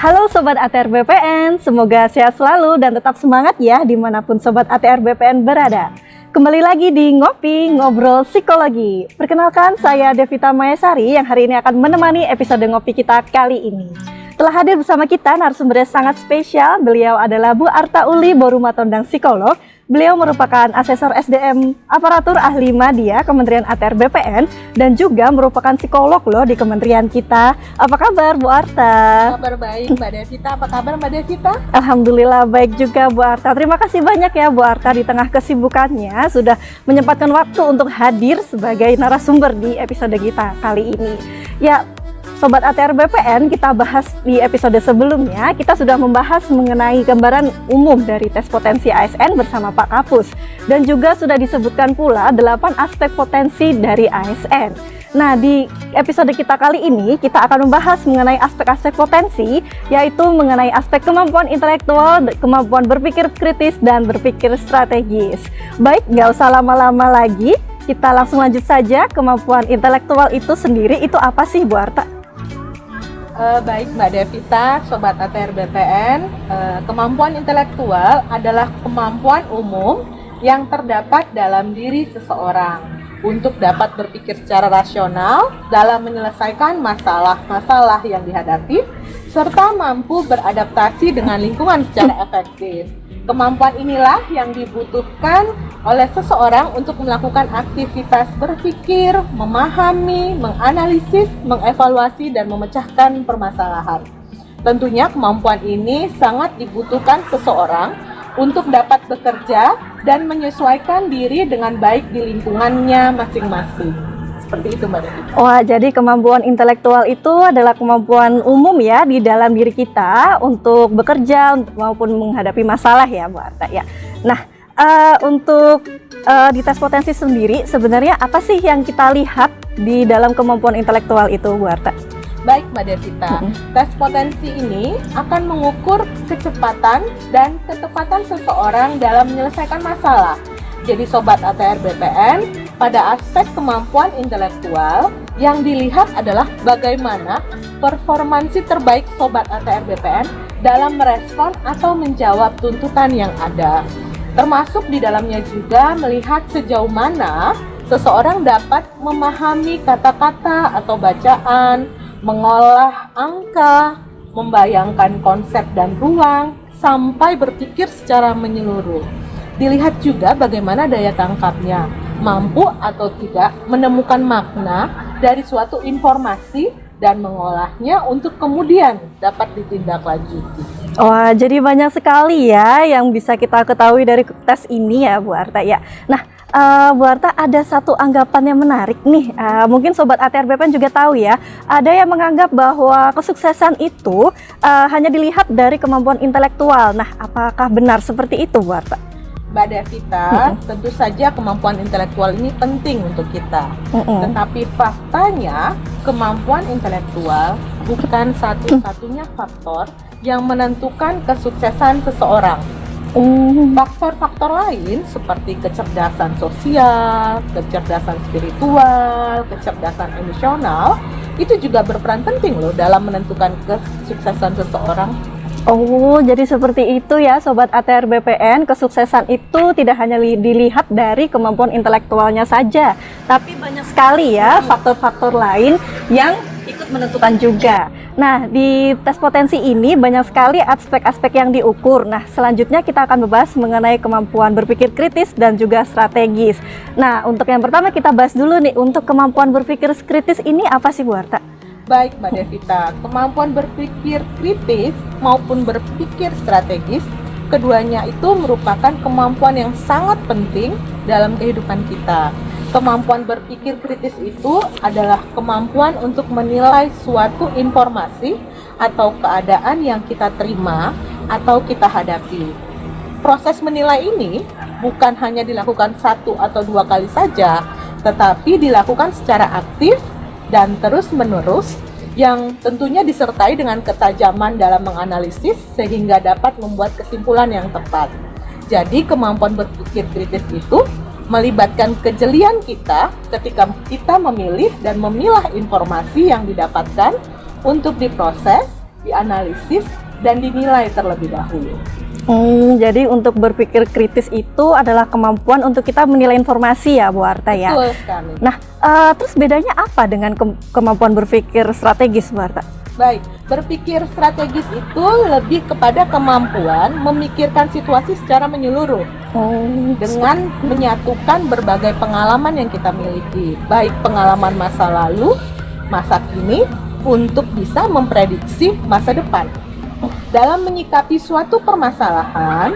Halo Sobat ATR BPN, semoga sehat selalu dan tetap semangat ya dimanapun Sobat ATR BPN berada. Kembali lagi di Ngopi Ngobrol Psikologi. Perkenalkan, saya Devita Mayasari yang hari ini akan menemani episode Ngopi kita kali ini. Telah hadir bersama kita narasumber sangat spesial. Beliau adalah Bu Arta Uli Borumatondang, psikolog. Beliau merupakan asesor SDM aparatur ahli Madya Kementerian ATR BPN dan juga merupakan psikolog loh di kementerian kita. Apa kabar Bu Arta? Kabar baik Mbak Devita. Apa kabar Mbak Devita? Alhamdulillah baik juga Bu Arta. Terima kasih banyak ya Bu Arta di tengah kesibukannya sudah menyempatkan waktu untuk hadir sebagai narasumber di episode kita kali ini. Ya, Sobat ATR BPN, kita bahas di episode sebelumnya, kita sudah membahas mengenai gambaran umum dari tes potensi ASN bersama Pak Kapus. Dan juga sudah disebutkan pula 8 aspek potensi dari ASN. Nah, di episode kita kali ini, kita akan membahas mengenai aspek-aspek potensi, yaitu mengenai aspek kemampuan intelektual, kemampuan berpikir kritis, dan berpikir strategis. Baik, nggak usah lama-lama lagi, kita langsung lanjut saja. Kemampuan intelektual itu sendiri, itu apa sih Bu Arta? Baik Mbak Devita, Sobat ATR BPN, kemampuan intelektual adalah kemampuan umum yang terdapat dalam diri seseorang untuk dapat berpikir secara rasional dalam menyelesaikan masalah-masalah yang dihadapi, serta mampu beradaptasi dengan lingkungan secara efektif. Kemampuan inilah yang dibutuhkan oleh seseorang untuk melakukan aktivitas berpikir, memahami, menganalisis, mengevaluasi, dan memecahkan permasalahan. Tentunya kemampuan ini sangat dibutuhkan seseorang untuk dapat bekerja dan menyesuaikan diri dengan baik di lingkungannya masing-masing. Seperti itu Mbak Devi. Wah, jadi kemampuan intelektual itu adalah kemampuan umum ya di dalam diri kita untuk bekerja maupun menghadapi masalah ya Bu Arta ya. Nah, untuk di tes potensi sendiri sebenarnya apa sih yang kita lihat di dalam kemampuan intelektual itu Bu Arta? Baik Mbak Devita, tes potensi ini akan mengukur kecepatan dan ketepatan seseorang dalam menyelesaikan masalah. Jadi Sobat ATR BPN, pada aspek kemampuan intelektual yang dilihat adalah bagaimana performansi terbaik Sobat ATR BPN dalam merespon atau menjawab tuntutan yang ada. Termasuk di dalamnya juga melihat sejauh mana seseorang dapat memahami kata-kata atau bacaan, mengolah angka, membayangkan konsep dan ruang, sampai berpikir secara menyeluruh. Dilihat juga bagaimana daya tangkapnya, mampu atau tidak menemukan makna dari suatu informasi dan mengolahnya untuk kemudian dapat ditindaklanjuti. Wah, jadi banyak sekali ya yang bisa kita ketahui dari tes ini ya Bu Arta ya. Nah, Bu Arta ada satu anggapan yang menarik nih, mungkin Sobat ATR BPN juga tahu ya, ada yang menganggap bahwa kesuksesan itu hanya dilihat dari kemampuan intelektual. Nah, apakah benar seperti itu Bu Arta? Mbak Devita, tentu saja kemampuan intelektual ini penting untuk kita. Tetapi faktanya, kemampuan intelektual bukan satu-satunya faktor yang menentukan kesuksesan seseorang. Faktor-faktor lain seperti kecerdasan sosial, kecerdasan spiritual, kecerdasan emosional, itu juga berperan penting loh dalam menentukan kesuksesan seseorang. Oh, jadi seperti itu ya Sobat ATR BPN, kesuksesan itu tidak hanya dilihat dari kemampuan intelektualnya saja, tapi banyak sekali ya faktor-faktor lain yang ikut menentukan juga. Nah, di tes potensi ini banyak sekali aspek-aspek yang diukur. Nah, selanjutnya kita akan membahas mengenai kemampuan berpikir kritis dan juga strategis. Nah, untuk yang pertama kita bahas dulu nih, untuk kemampuan berpikir kritis ini apa sih Bu Arta? Baik Mbak Devita, kemampuan berpikir kritis maupun berpikir strategis, keduanya itu merupakan kemampuan yang sangat penting dalam kehidupan kita. Kemampuan berpikir kritis itu adalah kemampuan untuk menilai suatu informasi atau keadaan yang kita terima atau kita hadapi. Proses menilai ini bukan hanya dilakukan 1 atau 2 kali saja, tetapi dilakukan secara aktif dan terus-menerus yang tentunya disertai dengan ketajaman dalam menganalisis sehingga dapat membuat kesimpulan yang tepat. Jadi kemampuan berpikir kritis itu melibatkan kejelian kita ketika kita memilih dan memilah informasi yang didapatkan untuk diproses dianalisis, dan dinilai terlebih dahulu. Jadi untuk berpikir kritis itu adalah kemampuan untuk kita menilai informasi ya Bu Arta ya. Betul sekali. Nah, terus bedanya apa dengan kemampuan berpikir strategis Bu Arta? Baik, berpikir strategis itu lebih kepada kemampuan memikirkan situasi secara menyeluruh dengan menyatukan berbagai pengalaman yang kita miliki, baik pengalaman masa lalu, masa kini, untuk bisa memprediksi masa depan. Dalam menyikapi suatu permasalahan,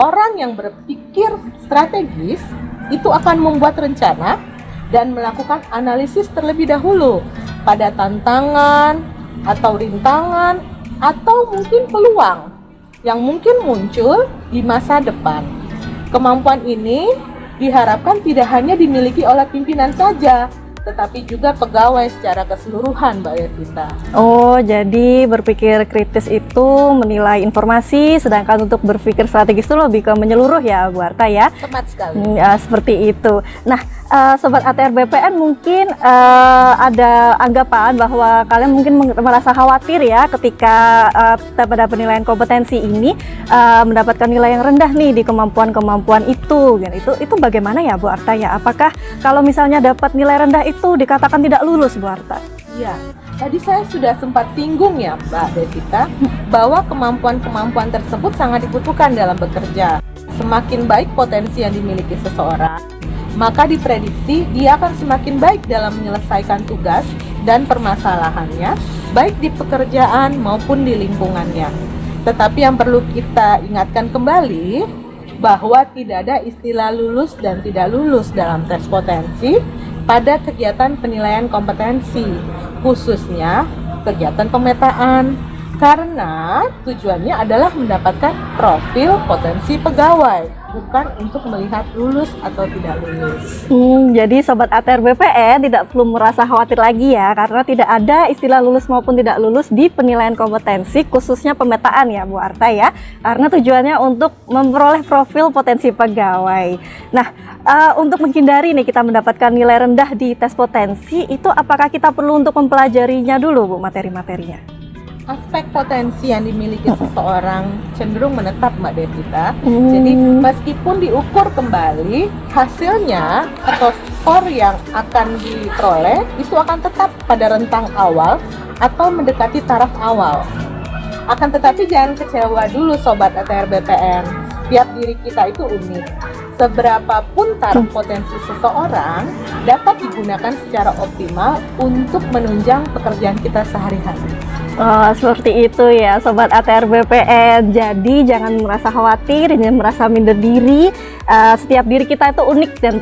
orang yang berpikir strategis itu akan membuat rencana dan melakukan analisis terlebih dahulu pada tantangan atau rintangan atau mungkin peluang yang mungkin muncul di masa depan. Kemampuan ini diharapkan tidak hanya dimiliki oleh pimpinan saja, tetapi juga pegawai secara keseluruhan, Mbak Yevita. Jadi berpikir kritis itu menilai informasi, sedangkan untuk berpikir strategis itu lebih ke menyeluruh ya Bu Arta ya? Tepat sekali. Seperti itu. Nah, Sobat ATR BPN mungkin ada anggapan bahwa kalian mungkin merasa khawatir ya ketika pada penilaian kompetensi ini mendapatkan nilai yang rendah nih di kemampuan-kemampuan itu. Itu bagaimana ya Bu Arta ya? Apakah kalau misalnya dapat nilai rendah itu dikatakan tidak lulus Bu Arta? Ya, tadi saya sudah sempat singgung ya Mbak Devita bahwa kemampuan-kemampuan tersebut sangat dibutuhkan dalam bekerja. Semakin baik potensi yang dimiliki seseorang, maka diprediksi dia akan semakin baik dalam menyelesaikan tugas dan permasalahannya, baik di pekerjaan maupun di lingkungannya. Tetapi yang perlu kita ingatkan kembali bahwa tidak ada istilah lulus dan tidak lulus dalam tes potensi pada kegiatan penilaian kompetensi, khususnya kegiatan pemetaan, karena tujuannya adalah mendapatkan profil potensi pegawai, bukan untuk melihat lulus atau tidak lulus. Jadi Sobat ATR BPN tidak perlu merasa khawatir lagi ya, karena tidak ada istilah lulus maupun tidak lulus di penilaian kompetensi, khususnya pemetaan ya Bu Arta ya, karena tujuannya untuk memperoleh profil potensi pegawai. Nah, untuk menghindari nih kita mendapatkan nilai rendah di tes potensi, itu apakah kita perlu untuk mempelajarinya dulu Bu, materi-materinya? Aspek potensi yang dimiliki seseorang cenderung menetap Mbak Devita. Jadi meskipun diukur kembali, hasilnya atau skor yang akan diperoleh itu akan tetap pada rentang awal atau mendekati taraf awal. Akan tetapi jangan kecewa dulu Sobat ATR BPN. Setiap diri kita itu unik. Seberapapun taraf potensi seseorang dapat digunakan secara optimal untuk menunjang pekerjaan kita sehari-hari. Seperti itu ya Sobat ATR BPN. Jadi jangan merasa khawatir, jangan merasa minder diri. Setiap diri kita itu unik dan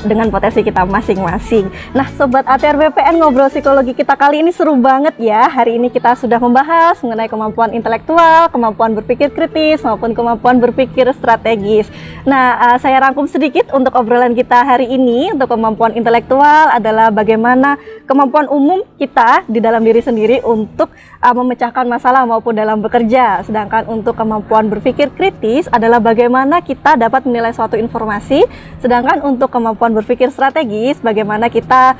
dengan potensi kita masing-masing. Nah Sobat ATR BPN, ngobrol psikologi kita kali ini seru banget ya. Hari ini kita sudah membahas mengenai kemampuan intelektual, kemampuan berpikir kritis maupun kemampuan berpikir strategis. Nah saya rangkum sedikit untuk obrolan kita hari ini. Untuk kemampuan intelektual adalah bagaimana kemampuan umum kita di dalam diri sendiri untuk memecahkan masalah maupun dalam bekerja. Sedangkan untuk kemampuan berpikir kritis adalah bagaimana kita dapat menilai suatu informasi. Sedangkan untuk kemampuan berpikir strategis, bagaimana kita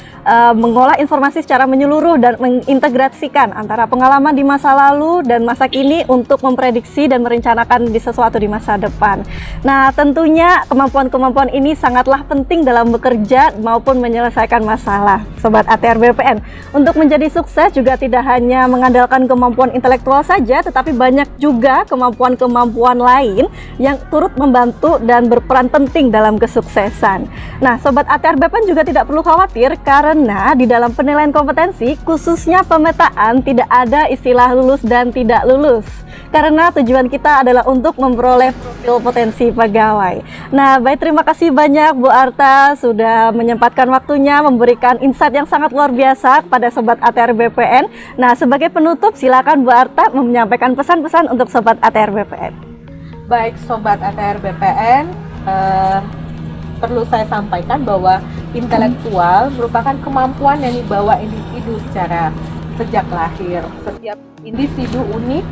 mengolah informasi secara menyeluruh dan mengintegrasikan antara pengalaman di masa lalu dan masa kini untuk memprediksi dan merencanakan sesuatu di masa depan. Nah tentunya kemampuan-kemampuan ini sangatlah penting dalam bekerja maupun menyelesaikan masalah Sobat ATR BPN. Untuk menjadi sukses juga tidak hanya mengandalkan kemampuan intelektual saja, tetapi banyak juga kemampuan-kemampuan lain yang turut membantu dan berperan penting dalam kesuksesan. Nah, Sobat ATR BPN juga tidak perlu khawatir karena di dalam penilaian kompetensi, khususnya pemetaan, tidak ada istilah lulus dan tidak lulus. Karena tujuan kita adalah untuk memperoleh profil potensi pegawai. Nah, baik, terima kasih banyak Bu Arta sudah menyempatkan waktunya memberikan insight yang sangat luar biasa kepada Sobat ATR BPN. Nah, sebagai penutup silakan Bu Arta menyampaikan pesan-pesan untuk Sobat ATR BPN. Baik Sobat ATR BPN, perlu saya sampaikan bahwa intelektual merupakan kemampuan yang dibawa individu secara sejak lahir. Setiap individu unik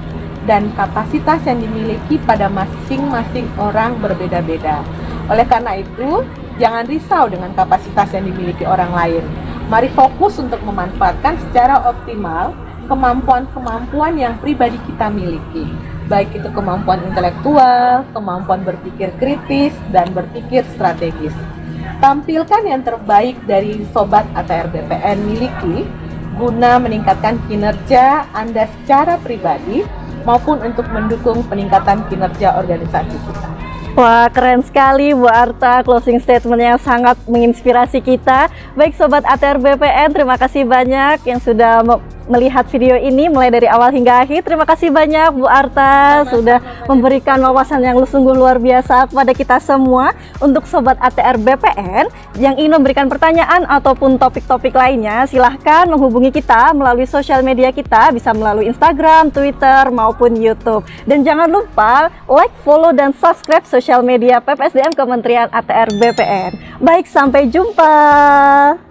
dan kapasitas yang dimiliki pada masing-masing orang berbeda-beda. Oleh karena itu, jangan risau dengan kapasitas yang dimiliki orang lain. Mari fokus untuk memanfaatkan secara optimal kemampuan-kemampuan yang pribadi kita miliki, baik itu kemampuan intelektual, kemampuan berpikir kritis, dan berpikir strategis. Tampilkan yang terbaik dari Sobat ATR BPN miliki guna meningkatkan kinerja Anda secara pribadi maupun untuk mendukung peningkatan kinerja organisasi kita. Wah, keren sekali Bu Arta, closing statement yang sangat menginspirasi kita. Baik Sobat ATR BPN, terima kasih banyak yang sudah melihat video ini mulai dari awal hingga akhir. Terima kasih banyak Bu Arta sudah memberikan wawasan yang sungguh luar biasa kepada kita semua. Untuk Sobat ATR BPN yang ingin memberikan pertanyaan ataupun topik-topik lainnya, silahkan menghubungi kita melalui sosial media kita, bisa melalui Instagram, Twitter, maupun YouTube. Dan jangan lupa like, follow, dan subscribe sosial media PPSDM Kementerian ATR BPN. Baik, sampai jumpa.